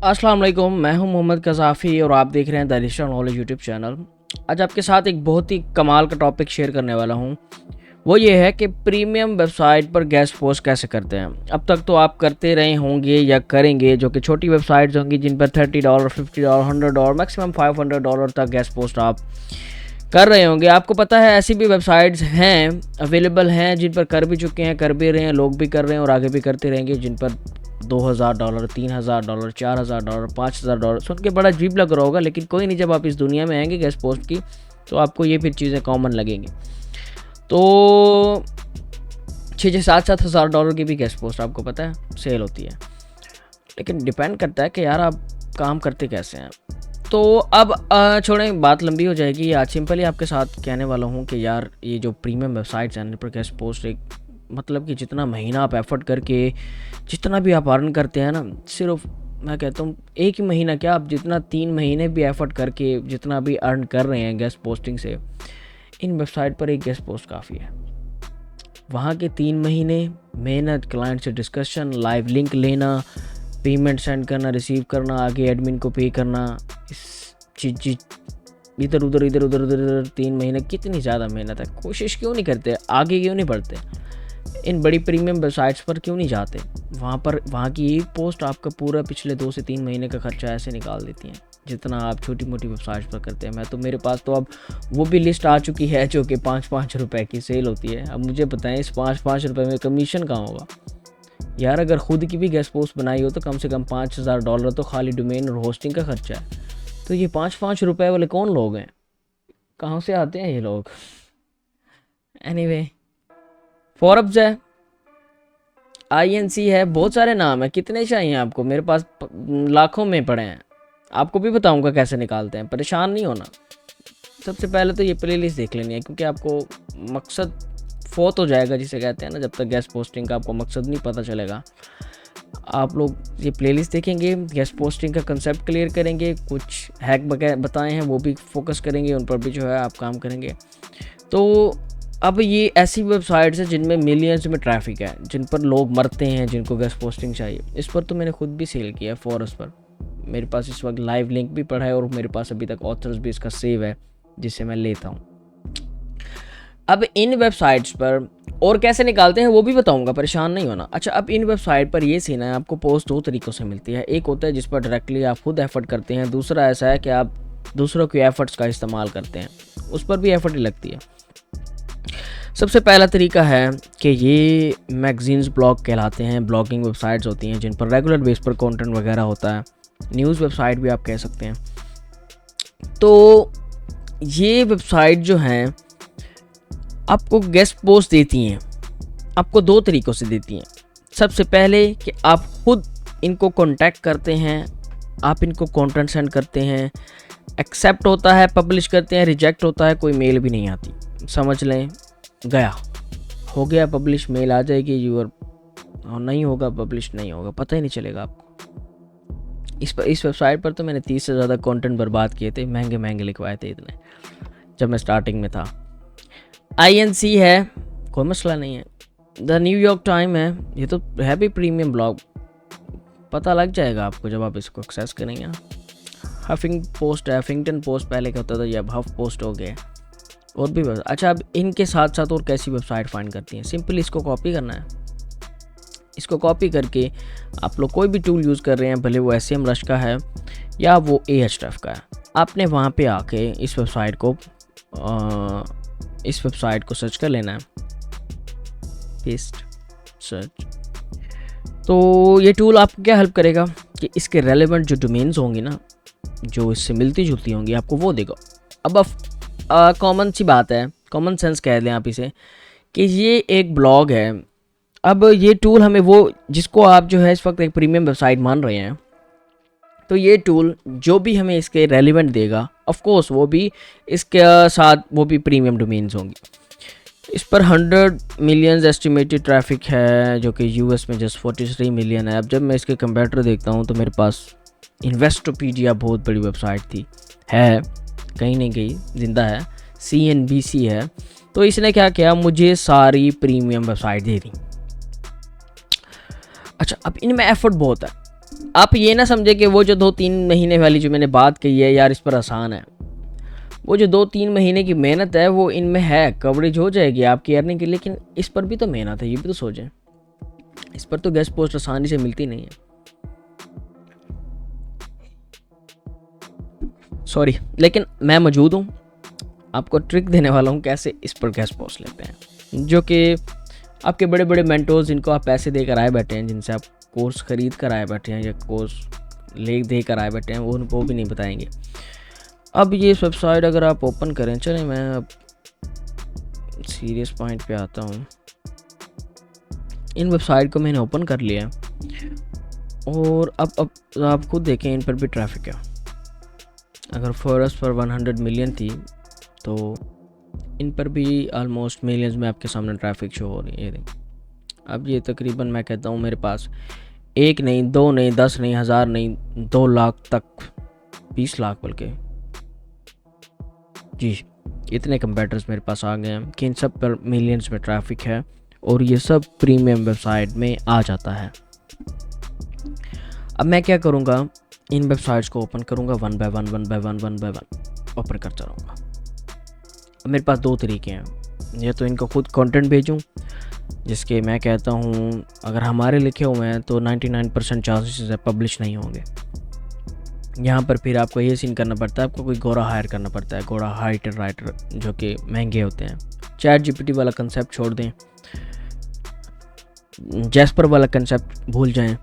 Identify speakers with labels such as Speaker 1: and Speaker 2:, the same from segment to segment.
Speaker 1: अस्सलाम वालेकुम, मैं हूं मोहम्मद कज़ाफ़ी और आप देख रहे हैं the digital knowledge YouTube channel. आज आपके साथ एक बहुत ही कमाल का टॉपिक शेयर करने वाला हूं। वो ये है कि प्रीमियम वेबसाइट पर गेस्ट पोस्ट कैसे करते हैं। अब तक तो आप करते रहे होंगे या करेंगे, जो कि छोटी वेबसाइट्स होंगी जिन पर $30, $50, $100, मैक्सिमम $500 तक गेस्ट पोस्ट आप कर रहे होंगे। आपको पता है ऐसी भी वेबसाइट्स हैं, अवेलेबल हैं, जिन पर कर भी चुके हैं, कर भी रहे हैं, लोग भी कर रहे हैं और आगे भी करते रहेंगे, जिन पर $2000, $3000, $4000, $5000 सुन के बड़ा अजीब लग रहा होगा, लेकिन कोई नहीं, जब आप इस दुनिया में आएंगे गेस्ट पोस्ट की तो आपको ये फिर चीज़ें कॉमन लगेंगी। तो 6-7 हज़ार डॉलर की भी गेस्ट पोस्ट आपको पता है सेल होती है, लेकिन डिपेंड करता है कि यार आप काम करते कैसे हैं। तो अब छोड़ें, बात लंबी हो जाएगी। आज सिंपली आपके साथ कहने वाला हूँ कि यार ये जो प्रीमियम वेबसाइट्स हैं, पर गेस्ट पोस्ट एक मतलब कि जितना महीना आप एफर्ट करके जितना भी आप अर्न करते हैं ना, सिर्फ मैं कहता हूँ एक ही महीना क्या, आप जितना 3 महीने भी एफर्ट करके जितना भी अर्न कर रहे हैं गेस्ट पोस्टिंग से, इन वेबसाइट पर एक गेस्ट पोस्ट काफ़ी है। वहाँ के 3 महीने मेहनत, क्लाइंट से डिस्कशन, लाइव लिंक लेना, पेमेंट सेंड करना, रिसीव करना, आगे एडमिन को पे करना, इस चीज़ इधर उधर 3 महीने, कितनी ज़्यादा मेहनत है। कोशिश क्यों नहीं करते, आगे क्यों नहीं बढ़ते, इन बड़ी प्रीमियम वेबसाइट्स पर क्यों नहीं जाते। वहाँ की एक पोस्ट आपका पूरा पिछले 2 से 3 महीने का खर्चा ऐसे निकाल देती हैं जितना आप छोटी मोटी वेबसाइट्स पर करते हैं। मेरे पास तो अब वो भी लिस्ट आ चुकी है जो कि 5-5 रुपए की सेल होती है। अब मुझे बताएं इस 5-5 रुपए में कमीशन कहाँ होगा यार। अगर खुद की भी गेस्ट पोस्ट बनाई हो तो कम से कम $5000 तो खाली डोमेन और होस्टिंग का खर्चा है। तो ये 5-5 रुपए वाले कौन लोग हैं, कहाँ से आते हैं ये लोग। एनीवे, फोर्ब्स है, INC है, बहुत सारे नाम है। कितने चाहिए आपको, मेरे पास लाखों में पड़े हैं। आपको भी बताऊंगा कैसे निकालते हैं, परेशान नहीं होना। सबसे पहले तो ये प्लेलिस्ट देख लेनी है, क्योंकि आपको मकसद फोत हो जाएगा जिसे कहते हैं ना, जब तक गेस्ट पोस्टिंग का आपको मकसद नहीं पता चलेगा। आप लोग ये प्लेलिस्ट देखेंगे, गेस्ट पोस्टिंग का कंसेप्ट क्लियर करेंगे, कुछ हैक बताए हैं वो भी फोकस करेंगे, उन पर भी जो है आप काम करेंगे। तो अब ये ऐसी वेबसाइट्स हैं जिनमें मिलियंस में ट्रैफिक है, जिन पर लोग मरते हैं, जिनको गेस्ट पोस्टिंग चाहिए। इस पर तो मैंने खुद भी सेल किया है फोरस पर। मेरे पास इस वक्त लाइव लिंक भी पड़ा है और मेरे पास अभी तक ऑथर्स भी इसका सेव है जिससे मैं लेता हूँ। अब इन वेबसाइट्स पर और कैसे निकालते हैं वो भी बताऊंगा, परेशान नहीं होना। अच्छा, अब इन वेबसाइट पर ये सीन है, आपको पोस्ट 2 तरीक़ों से मिलती है। एक होता है जिस पर डायरेक्टली आप खुद एफर्ट करते हैं, दूसरा ऐसा है कि आप दूसरों के एफर्ट्स का इस्तेमाल करते हैं, उस पर भी एफर्ट ही लगती है। सबसे पहला तरीका है कि ये मैगजीन्स ब्लॉग कहलाते हैं, ब्लॉगिंग वेबसाइट्स होती हैं जिन पर रेगुलर बेस पर कंटेंट वगैरह होता है, न्यूज़ वेबसाइट भी आप कह सकते हैं। तो ये वेबसाइट जो हैं आपको गेस्ट पोस्ट देती हैं, आपको 2 तरीक़ों से देती हैं। सबसे पहले कि आप खुद इनको कांटेक्ट करते हैं, आप इनको कंटेंट सेंड करते हैं, एक्सेप्ट होता है, पब्लिश करते हैं, रिजेक्ट होता है, कोई मेल भी नहीं आती, समझ लें गया हो गया पब्लिश, मेल आ जाएगी यूर, और नहीं होगा पब्लिश नहीं होगा, पता ही नहीं चलेगा आपको। इस वेबसाइट पर तो मैंने 30 से ज़्यादा कंटेंट बर्बाद किए थे, महंगे लिखवाए थे इतने, जब मैं स्टार्टिंग में था। INC है, कोई मसला नहीं है। द न्यूयॉर्क टाइम है, ये तो है भी प्रीमियम ब्लॉग, पता लग जाएगा आपको जब आप इसको एक्सेस करेंगे। हफिंग पोस्ट है, हफिंगटन पोस्ट पहले क्या होता था, ये अब हफ पोस्ट हो गया और भी। अच्छा, अब इनके साथ साथ और कैसी वेबसाइट फाइंड करती हैं, सिंपली इसको कॉपी करना है। इसको कॉपी करके आप लोग कोई भी टूल यूज़ कर रहे हैं, भले वो SEMrush का है या वो Ahrefs का है, आपने वहाँ पे आके इस वेबसाइट को सर्च कर लेना है, पेस्ट सर्च। तो ये टूल आपको क्या हेल्प करेगा कि इसके रेलेवेंट जो डोमेन्स होंगी ना, जो इससे मिलती जुलती होंगी, आपको वो देगा। अब कॉमन सी बात है, कॉमन सेंस कह लें आप इसे, कि ये एक ब्लॉग है। अब ये टूल हमें वो, जिसको आप जो है इस वक्त एक प्रीमियम वेबसाइट मान रहे हैं, तो ये टूल जो भी हमें इसके रेलिवेंट देगा, ऑफ कोर्स वो भी इसके साथ वो भी प्रीमियम डोमेन्स होंगी। इस पर 100 मिलियन एस्टिमेटेड ट्रैफिक है, जो कि US में जस्ट 43 मिलियन है। अब जब मैं इसके कंपेटर देखता हूँ तो मेरे पास इन्वेस्टोपीडिया बहुत बड़ी वेबसाइट थी, है कहीं नहीं गई, जिंदा है, CNBC है। तो इसने क्या किया, मुझे सारी प्रीमियम वेबसाइट दे दी। अच्छा, अब इनमें एफर्ट बहुत है, आप ये ना समझे कि वो जो 2-3 महीने वाली जो मैंने बात कही है यार इस पर आसान है, वो जो 2-3 महीने की मेहनत है वो इनमें है, कवरेज हो जाएगी आपकी अर्निंग की, लेकिन इस पर भी तो मेहनत है, ये भी तो सोचें। इस पर तो गेस्ट पोस्ट आसानी से मिलती नहीं है, सॉरी, लेकिन मैं मौजूद हूँ, आपको ट्रिक देने वाला हूँ कैसे इस पर गेस्ट पोस्ट लेते हैं, जो कि आपके बड़े बड़े मेंटोर्स जिनको आप पैसे देकर आए बैठे हैं, जिनसे आप कोर्स खरीद कर आए बैठे हैं या कोर्स ले दे कर आए बैठे हैं, वो उनको भी नहीं बताएंगे। अब ये वेबसाइट अगर आप ओपन करें, चलें मैं अब सीरियस पॉइंट पे आता हूँ। इन वेबसाइट को मैंने ओपन कर लिया और अब आप खुद देखें इन पर भी ट्रैफिक है। अगर फॉरेस्ट पर 100 मिलियन थी तो इन पर भी ऑलमोस्ट मिलियंस में आपके सामने ट्रैफिक शो हो रही है। अब ये तकरीबन मैं कहता हूँ मेरे पास 1 नहीं 2 नहीं 10 नहीं 1000 नहीं 2 लाख तक, 20 लाख बल्कि जी, इतने कंप्यूटर्स मेरे पास आ गए हैं कि इन सब पर मिलियंस में ट्रैफिक है और ये सब प्रीमियम वेबसाइट में आ जाता है। अब मैं क्या करूँगा, इन वेबसाइट्स को ओपन करूँगा वन बाय वन ओपन करता रहूँगा। अब मेरे पास 2 तरीके हैं, या तो इनको खुद कंटेंट भेजूँ जिसके मैं कहता हूँ अगर हमारे लिखे हुए हैं तो 99% चांसेस है पब्लिश नहीं होंगे। यहाँ पर फिर आपको ये सीन करना पड़ता है, आपको कोई गोरा हायर करना पड़ता है, गोरा राइटर जो कि महंगे होते हैं। चैट जीपीटी वाला कंसेप्ट छोड़ दें, जैस्पर वाला कंसेप्ट भूल जाएं,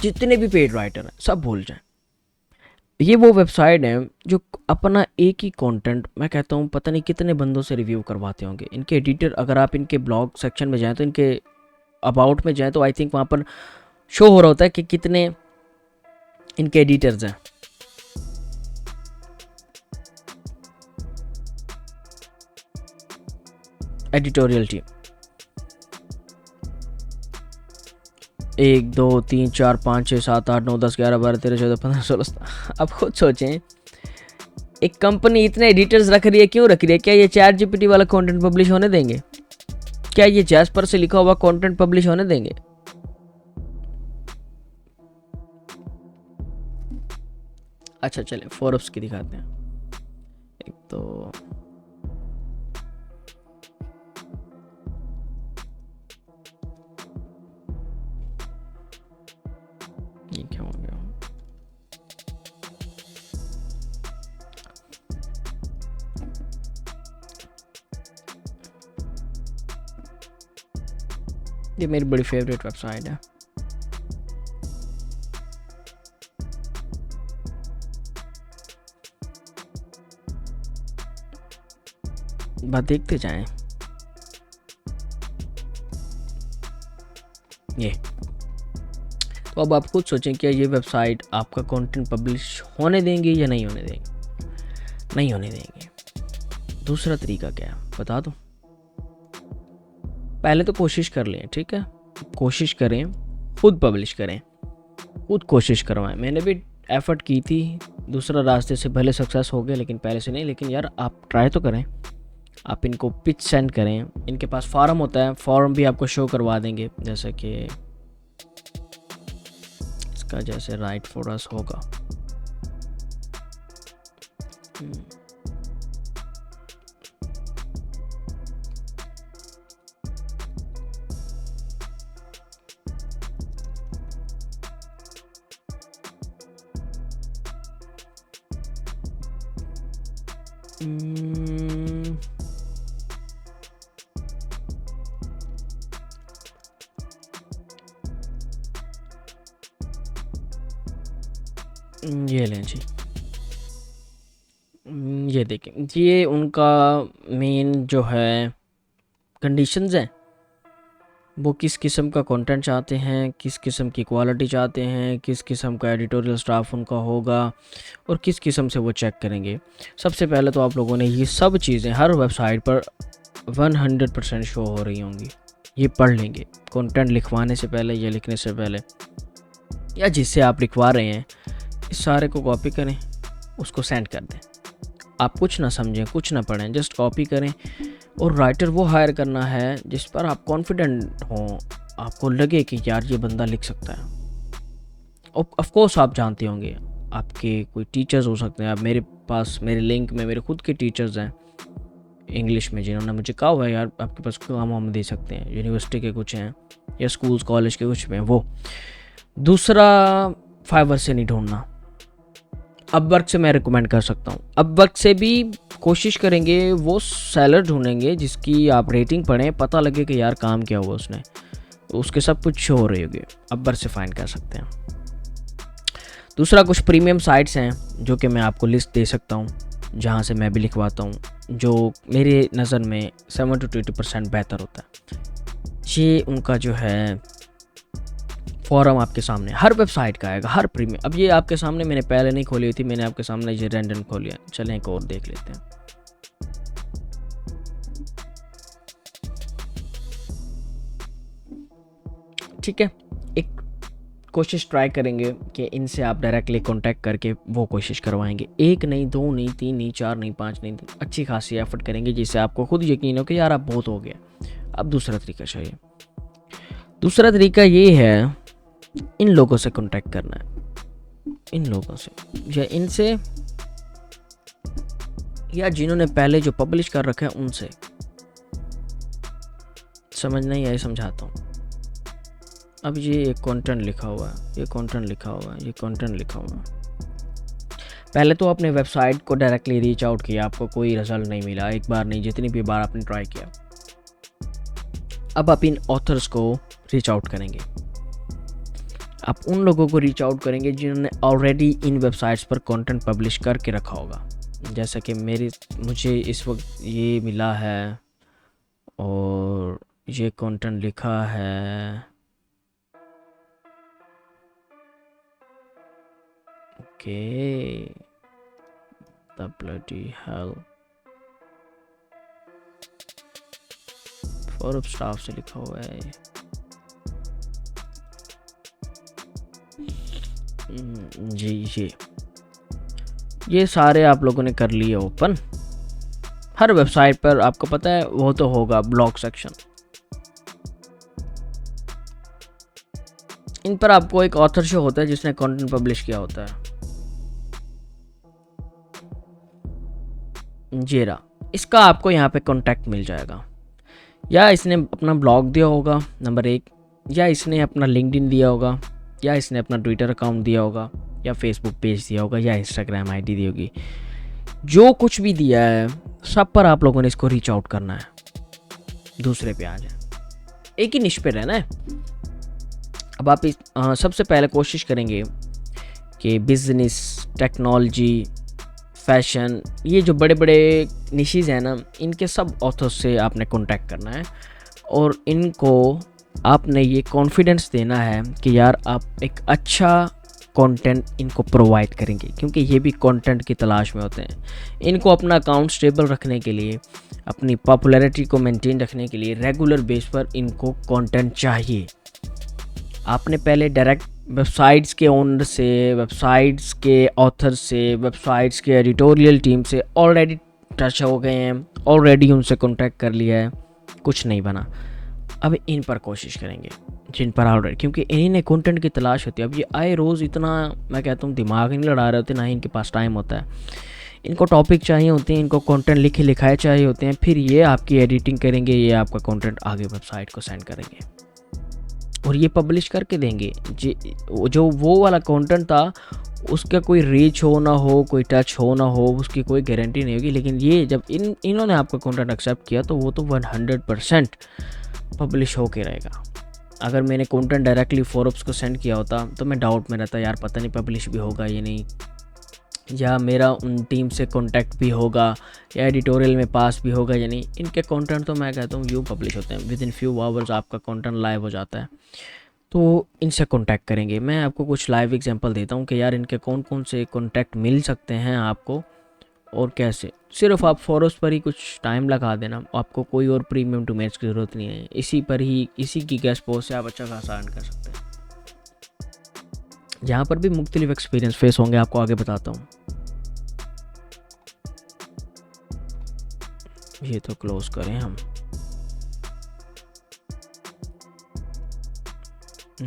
Speaker 1: जितने भी पेड राइटर हैं सब भूल जाएं। ये वो वेबसाइट है जो अपना एक ही कंटेंट मैं कहता हूँ पता नहीं कितने बंदों से रिव्यू करवाते होंगे। इनके एडिटर, अगर आप इनके ब्लॉग सेक्शन में जाएं तो इनके अबाउट में जाएं तो आई थिंक वहाँ पर शो हो रहा होता है कि कितने इनके एडिटर्स हैं। Editorial team 1 2 3 4 5 6 7 8 9 10 11 12 13 14 15 16। अब खुद सोचें, एक कंपनी इतने एडिटर्स रख रही है, क्यों रख रही है? क्या ये चैट जीपीटी वाला कंटेंट पब्लिश होने देंगे? क्या ये जैस्पर से लिखा हुआ कंटेंट पब्लिश होने देंगे? अच्छा चले फोर्ब्स की दिखाते हैं। एक तो ये क्या हो गया, ये मेरी बड़ी फेवरेट वेबसाइट है। बात देखते जाएं। ये तो अब आप खुद सोचें क्या ये वेबसाइट आपका कंटेंट पब्लिश होने देंगे या नहीं होने देंगे? नहीं होने देंगे। दूसरा तरीका क्या है बता दो। पहले तो कोशिश कर लें, ठीक है, कोशिश करें, खुद पब्लिश करें, खुद कोशिश करवाएं। मैंने भी एफर्ट की थी, दूसरा रास्ते से भले सक्सेस हो गया लेकिन पहले से नहीं। लेकिन यार आप ट्राई तो करें, आप इनको पिच सेंड करें। इनके पास फॉर्म होता है, फॉर्म भी आपको शो करवा देंगे, जैसे कि इसका जैसे राइट फॉर अस होगा। ये लें जी, ये देखें, ये उनका मेन जो है कंडीशंस हैं, वो किस किस्म का कंटेंट चाहते हैं, किस किस्म की क्वालिटी चाहते हैं, किस किस्म का एडिटोरियल स्टाफ उनका होगा और किस किस्म से वो चेक करेंगे। सबसे पहले तो आप लोगों ने ये सब चीज़ें हर वेबसाइट पर 100% शो हो रही होंगी, ये पढ़ लेंगे कंटेंट लिखवाने से पहले या लिखने से पहले, या जिससे आप लिखवा रहे हैं इस सारे को कॉपी करें, उसको सेंड कर दें। आप कुछ ना समझें, कुछ ना पढ़ें, जस्ट कॉपी करें। और राइटर वो हायर करना है जिस पर आप कॉन्फिडेंट हों, आपको लगे कि यार ये बंदा लिख सकता है। ऑफ कोर्स आप जानते होंगे, आपके कोई टीचर्स हो सकते हैं। आप मेरे पास मेरे लिंक में मेरे खुद के टीचर्स हैं इंग्लिश में, जिन्होंने मुझे कहा हुआ है यार आपके पास काम हम दे सकते हैं, यूनिवर्सिटी के कुछ हैं या स्कूल्स कॉलेज के कुछ में। वो दूसरा, फाइवर से नहीं ढूंढना, अपवर्क से मैं रिकमेंड कर सकता हूँ। अपवर्क से भी कोशिश करेंगे वो सेलर ढूंढेंगे जिसकी आप रेटिंग पढ़ें, पता लगे कि यार काम क्या हुआ उसने, तो उसके सब कुछ शो हो रही होगी, अपवर्क से फाइंड कर सकते हैं। दूसरा, कुछ प्रीमियम साइट्स हैं जो कि मैं आपको लिस्ट दे सकता हूँ, जहाँ से मैं भी लिखवाता हूँ, जो मेरे नज़र में 7 to 20% बेहतर होता है। ये उनका जो है फॉरम आपके सामने हर वेबसाइट का आएगा, हर प्रीमियम। अब ये आपके सामने मैंने पहले नहीं खोली हुई थी, मैंने आपके सामने ये रैंडम खोली है। चलें एक और देख लेते हैं। ठीक है, एक कोशिश ट्राई करेंगे कि इनसे आप डायरेक्टली कांटेक्ट करके वो कोशिश करवाएंगे। 1 नहीं, 2 नहीं, 3 नहीं, 4 नहीं, 5 नहीं, अच्छी खासी एफर्ट करेंगे जिससे आपको खुद यकीन हो कि यार आप बहुत हो गया। अब दूसरा तरीका चाहिए। दूसरा तरीका ये है, इन लोगों से कांटेक्ट करना है, इन लोगों से या इनसे, या जिन्होंने पहले जो पब्लिश कर रखा है उनसे। समझ नहीं आई, समझाता हूँ। अब ये एक कंटेंट लिखा हुआ है, ये कंटेंट लिखा हुआ है, ये कंटेंट लिखा हुआ है। पहले तो आपने वेबसाइट को डायरेक्टली रीच आउट किया, आपको कोई रिजल्ट नहीं मिला, एक बार नहीं जितनी भी बार आपने ट्राई किया। अब आप इन ऑथर्स को रीच आउट करेंगे, आप उन लोगों को रीच आउट करेंगे जिन्होंने ऑलरेडी इन वेबसाइट्स पर कंटेंट पब्लिश करके रखा होगा। जैसा कि मुझे इस वक्त ये मिला है और ये कंटेंट लिखा है, okay, the bloody hell, forum staff से लिखा हुआ है। जी, ये सारे आप लोगों ने कर लिए ओपन। हर वेबसाइट पर आपको पता है वो तो होगा ब्लॉग सेक्शन, इन पर आपको एक ऑथर शो होता है जिसने कंटेंट पब्लिश किया होता है। जेरा, इसका आपको यहाँ पे कांटेक्ट मिल जाएगा, या इसने अपना ब्लॉग दिया होगा नंबर 1, या इसने अपना लिंक्डइन दिया होगा, या इसने अपना ट्विटर अकाउंट दिया होगा, या फेसबुक पेज दिया होगा, या इंस्टाग्राम आईडी दी होगी। जो कुछ भी दिया है सब पर आप लोगों ने इसको रीच आउट करना है, दूसरे पे आ जाए, एक ही निश पे रहना है। अब आप सबसे पहले कोशिश करेंगे कि बिजनेस, टेक्नोलॉजी, फैशन, ये जो बड़े बड़े निशीज़ हैं ना, इनके सब ऑथर्स से आपने कांटेक्ट करना है और इनको आपने ये कॉन्फिडेंस देना है कि यार आप एक अच्छा कंटेंट इनको प्रोवाइड करेंगे, क्योंकि ये भी कंटेंट की तलाश में होते हैं। इनको अपना अकाउंट स्टेबल रखने के लिए, अपनी पॉपुलैरिटी को मेंटेन रखने के लिए रेगुलर बेस पर इनको कंटेंट चाहिए। आपने पहले डायरेक्ट वेबसाइट्स के ओनर से, वेबसाइट्स के ऑथर से, वेबसाइट्स के एडिटोरियल टीम से ऑलरेडी टच हो गए हैं, ऑलरेडी उनसे कांटेक्ट कर लिया है, कुछ नहीं बना। अब इन पर कोशिश करेंगे जिन पर ऑलरेडी, क्योंकि इन्हीं ने कंटेंट की तलाश होती है। अब ये आए रोज़ इतना, मैं कहता हूँ, दिमाग नहीं लड़ा रहे होते, ना ही इनके पास टाइम होता है। इनको टॉपिक चाहिए होते हैं, इनको कंटेंट लिखे लिखाए चाहिए होते हैं, फिर ये आपकी एडिटिंग करेंगे, ये आपका कंटेंट आगे वेबसाइट को सेंड करेंगे और ये पब्लिश करके देंगे। जो वो वाला कंटेंट था उसका कोई रीच हो ना हो, कोई टच हो ना हो, उसकी कोई गारंटी नहीं होगी। लेकिन ये जब इन्होंने आपका कंटेंट एक्सेप्ट किया तो वो तो 100% पब्लिश हो के रहेगा। अगर मैंने कंटेंट डायरेक्टली फोर्ब्स को सेंड किया होता तो मैं डाउट में रहता, यार पता नहीं पब्लिश भी होगा या नहीं, या मेरा उन टीम से कांटेक्ट भी होगा, या एडिटोरियल में पास भी होगा या नहीं। इनके कंटेंट तो मैं कहता हूँ यूँ पब्लिश होते हैं, विद इन फ्यू आवर्स आपका कंटेंट लाइव हो जाता है। तो इनसे कांटेक्ट करेंगे। मैं आपको कुछ लाइव एग्जांपल देता हूँ कि यार इनके कौन कौन से कांटेक्ट मिल सकते हैं आपको और कैसे। सिर्फ आप फोरस पर ही कुछ टाइम लगा देना, आपको कोई और प्रीमियम डोमेन्स की ज़रूरत नहीं है। इसी पर ही, इसी की गेस्ट पोस्ट से आप अच्छा खासा अर्न कर सकते हैं। यहाँ पर भी मुख्तलिफ एक्सपीरियंस फेस होंगे, आपको आगे बताता हूँ। ये तो क्लोज करें हम,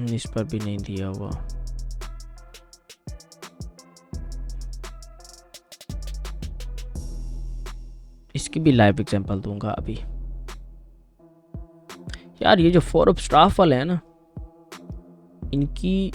Speaker 1: इस पर भी नहीं दिया हुआ। इसकी भी लाइव एग्जांपल दूंगा अभी। यार ये जो फोर्ब्स स्टाफ वाले हैं ना, इनकी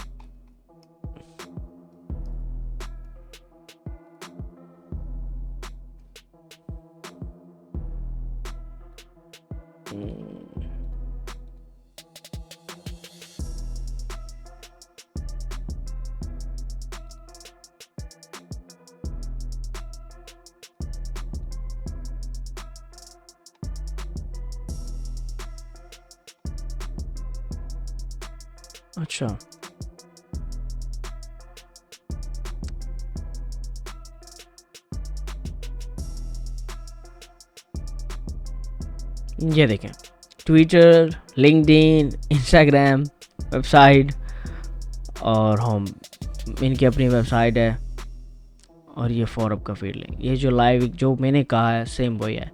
Speaker 1: अच्छा ये देखें, ट्विटर, लिंक्डइन, इंस्टाग्राम, वेबसाइट और होम, इनकी अपनी वेबसाइट है। और ये फॉरअप का फीड लिंक, ये जो लाइव जो मैंने कहा है सेम वही है।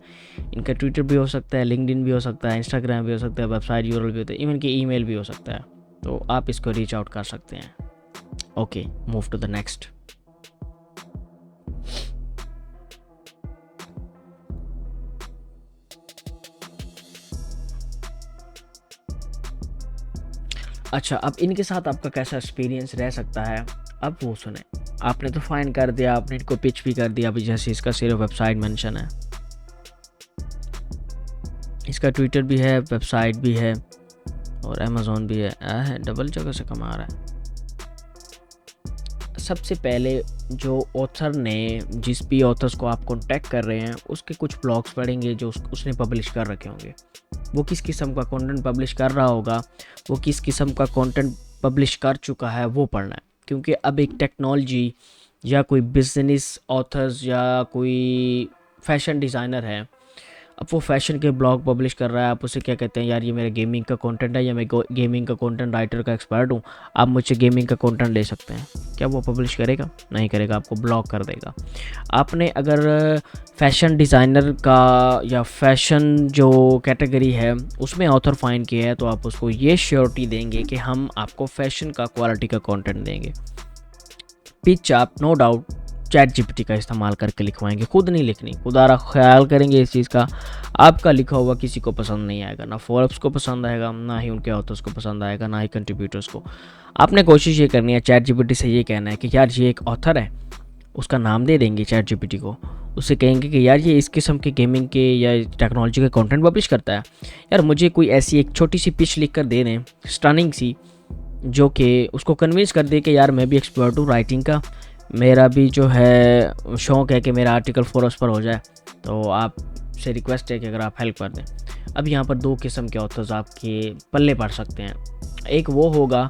Speaker 1: इनका ट्विटर भी हो सकता है, लिंक्डइन भी हो सकता है, इंस्टाग्राम भी हो सकता है, वेबसाइट यूआरएल भी होता है, इवन की ईमेल भी हो सकता है। तो आप इसको रीच आउट कर सकते हैं। Okay, move to the next. अच्छा, अब इनके साथ आपका कैसा एक्सपीरियंस रह सकता है, अब वो सुने। आपने तो फाइन कर दिया, आपने इनको पिच भी कर दिया, अभी जैसे इसका सिर्फ वेबसाइट मेंशन है, इसका ट्विटर भी है, वेबसाइट भी है और अमेज़ॉन भी है, डबल जगह से कमा रहा है। सबसे पहले जो ऑथर ने, जिस भी ऑथर्स को आप कॉन्टैक्ट कर रहे हैं, उसके कुछ ब्लॉग्स पढ़ेंगे जो उसने पब्लिश कर रखे होंगे। वो किस किस्म का कंटेंट पब्लिश कर रहा होगा, वो किस किस्म का कंटेंट पब्लिश कर चुका है, वो पढ़ना है। क्योंकि अब एक टेक्नोलॉजी या कोई बिजनेस ऑथर्स या कोई फैशन डिज़ाइनर है, अब वो फैशन के ब्लॉग पब्लिश कर रहा है, आप उसे क्या कहते हैं, यार ये मेरा गेमिंग का कंटेंट है या मैं गेमिंग का कंटेंट राइटर का एक्सपर्ट हूँ, आप मुझसे गेमिंग का कंटेंट ले सकते हैं। क्या वो पब्लिश करेगा? नहीं करेगा, आपको ब्लॉक कर देगा। आपने अगर फैशन डिज़ाइनर का या फैशन जो कैटेगरी है उसमें ऑथर फाइंड किया है, तो आप उसको ये श्योरिटी देंगे कि हम आपको फैशन का क्वालिटी का कंटेंट देंगे। पिच आप नो डाउट चैट जीपीटी का इस्तेमाल करके लिखवाएंगे, खुद नहीं लिखनी, खुदारा ख्याल करेंगे इस चीज़ का। आपका लिखा हुआ किसी को पसंद नहीं आएगा, ना फोर्ब्स को पसंद आएगा, ना ही उनके ऑथर्स को पसंद आएगा, ना ही कंट्रीब्यूटर्स को। आपने कोशिश ये करनी है, चैट जीपीटी से ये कहना है कि यार ये एक ऑथर है, उसका नाम दे देंगे चैट जीपीटी को, उससे कहेंगे कि यार ये इस किस्म के गेमिंग के या टेक्नोलॉजी के कंटेंट पब्लिश करता है, यार मुझे कोई ऐसी एक छोटी सी पिच लिख कर दे दें, स्टनिंग सी, जो कि उसको कन्विंस कर दे कि यार मैं भी एक्सपर्ट हूँ राइटिंग का, मेरा भी जो है शौक़ है कि मेरा आर्टिकल फोर्ब्स पर हो जाए, तो आप से रिक्वेस्ट है कि अगर आप हेल्प कर दें। अब यहाँ पर दो किस्म के ऑथर्स आपके पल्ले पड़ सकते हैं। एक वो होगा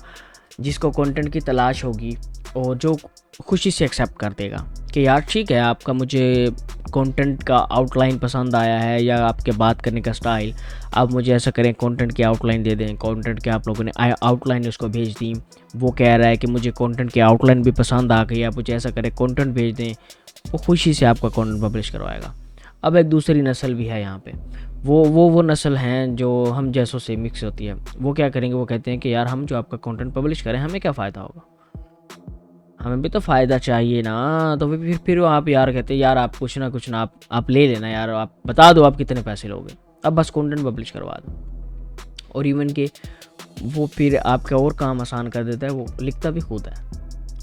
Speaker 1: जिसको कंटेंट की तलाश होगी और जो खुशी से एक्सेप्ट कर देगा कि यार ठीक है, आपका मुझे कंटेंट का आउटलाइन पसंद आया है या आपके बात करने का स्टाइल, आप मुझे ऐसा करें कंटेंट की आउटलाइन दे दें। कंटेंट के आप लोगों ने आउटलाइन उसको भेज दी, वो कह रहा है कि मुझे कंटेंट की आउटलाइन भी पसंद आ गई, आप मुझे ऐसा करें कंटेंट भेज दें, वो खुशी से आपका कंटेंट पब्लिश करवाएगा। अब एक दूसरी नस्ल भी है यहाँ पे, वो नस्ल हैं जो हम जैसों से मिक्स होती है। वो क्या करेंगे, वो कहते हैं कि यार हम जो आपका कंटेंट पब्लिश करें, हमें क्या फ़ायदा होगा, हमें भी तो फ़ायदा चाहिए ना। तो फिर आप यार कहते हैं यार आप कुछ ना आप ले लेना यार, आप बता दो आप कितने पैसे लोगे, अब बस कंटेंट पब्लिश करवा दो। और इवन के वो फिर आपका और काम आसान कर देता है, वो लिखता भी खुद है।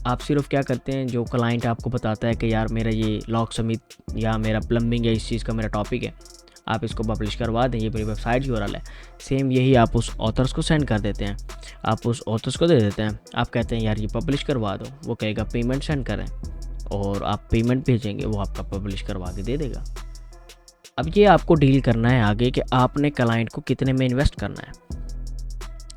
Speaker 1: आप सिर्फ क्या करते हैं, जो क्लाइंट आपको बताता है कि यार मेरा ये लॉक समिट या मेरा प्लम्बिंग या इस चीज़ का मेरा टॉपिक है, आप इसको पब्लिश करवा दें, ये मेरी वेबसाइट यूआरएल है, सेम यही आप उस ऑथर्स को सेंड कर देते हैं, आप उस ऑथर्स को दे देते हैं, आप कहते हैं यार ये पब्लिश करवा दो, वो कहेगा पेमेंट सेंड करें, और आप पेमेंट भेजेंगे, वो आपका पब्लिश करवा के दे देगा। अब ये आपको डील करना है आगे कि आपने क्लाइंट को कितने में इन्वेस्ट करना है।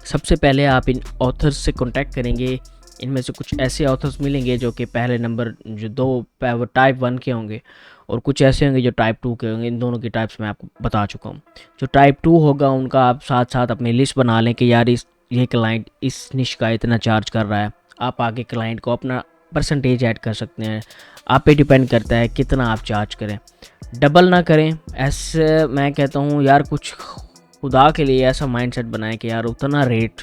Speaker 1: सबसे पहले आप इन ऑथर्स से कॉन्टैक्ट करेंगे, इनमें से कुछ ऐसे ऑथर्स मिलेंगे जो कि पहले नंबर जो दो टाइप 1 के होंगे और कुछ ऐसे होंगे जो टाइप 2 के होंगे। इन दोनों की टाइप्स मैं आपको बता चुका हूँ। जो टाइप 2 होगा उनका आप साथ साथ अपनी लिस्ट बना लें कि यार ये क्लाइंट इस निश का इतना चार्ज कर रहा है। आप आगे क्लाइंट को अपना परसेंटेज ऐड कर सकते हैं, आप पे डिपेंड करता है कितना आप चार्ज करें। डबल ना करें, ऐसे मैं कहता हूँ यार कुछ खुदा के लिए ऐसा माइंडसेट बनाएं कि यार उतना रेट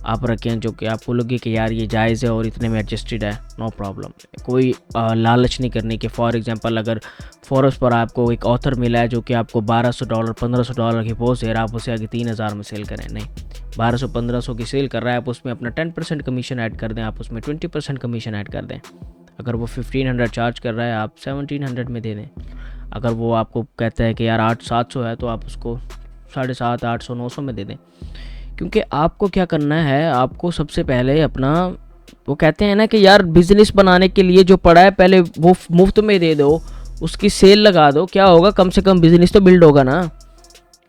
Speaker 1: आप रखें जो कि आपको लगे कि यार ये जायज़ है और इतने में एडजस्टेड है, नो प्रॉब्लम। कोई लालच नहीं करने के। फॉर एग्जांपल अगर फोरस पर आपको एक ऑथर मिला है जो कि आपको $1200 $1500 की पोस्ट दे रहा है, आप उसे आगे 3000 में सेल करें, नहीं। 1200-1500 की सेल कर रहा है, आप उसमें अपना 10% कमीशन ऐड कर दें, आप उसमें 20% कमीशन ऐड कर दें। अगर वो 1500 चार्ज कर रहा है, आप 1700 में दे दें। अगर वो आपको कहता है कि यार 800-700 है, तो आप उसको 750, 800, 900 में दे दें। क्योंकि आपको क्या करना है, आपको सबसे पहले अपना, वो कहते हैं ना कि यार बिज़नेस बनाने के लिए जो पड़ा है पहले वो मुफ्त में दे दो, उसकी सेल लगा दो, क्या होगा, कम से कम बिज़नेस तो बिल्ड होगा ना।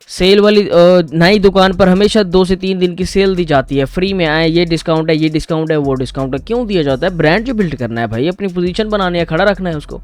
Speaker 1: सेल वाली नई दुकान पर हमेशा 2 से 3 दिन की सेल दी जाती है, फ्री में आए, ये डिस्काउंट है, ये डिस्काउंट है, वो डिस्काउंट है। क्यों दिया जाता है? ब्रांड जो बिल्ड करना है भाई, अपनी पोजीशन बनानी है, खड़ा रखना है उसको।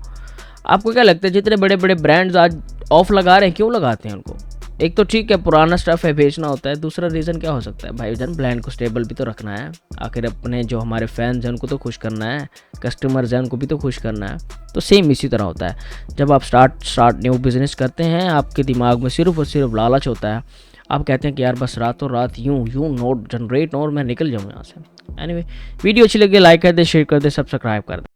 Speaker 1: आपको क्या लगता है जितने बड़े बड़े ब्रांड्स आज ऑफ लगा रहे हैं, क्यों लगाते हैं उनको? एक तो ठीक है पुराना स्टफ़ है, बेचना होता है, दूसरा रीज़न क्या हो सकता है भाई जान, ब्रांड को स्टेबल भी तो रखना है। आखिर अपने जो हमारे फैंस हैं उनको तो खुश करना है, कस्टमर्स हैं उनको भी तो खुश करना है। तो सेम इसी तरह होता है, जब आप स्टार्ट न्यू बिज़नेस करते हैं, आपके दिमाग में सिर्फ और सिर्फ लालच होता है। आप कहते हैं कि यार बस रातों रात यूँ नोट जनरेट और मैं निकल जाऊँ यहाँ से। एनीवे, वीडियो अच्छी लगी लाइक कर दे, शेयर कर दे, सब्सक्राइब कर दे।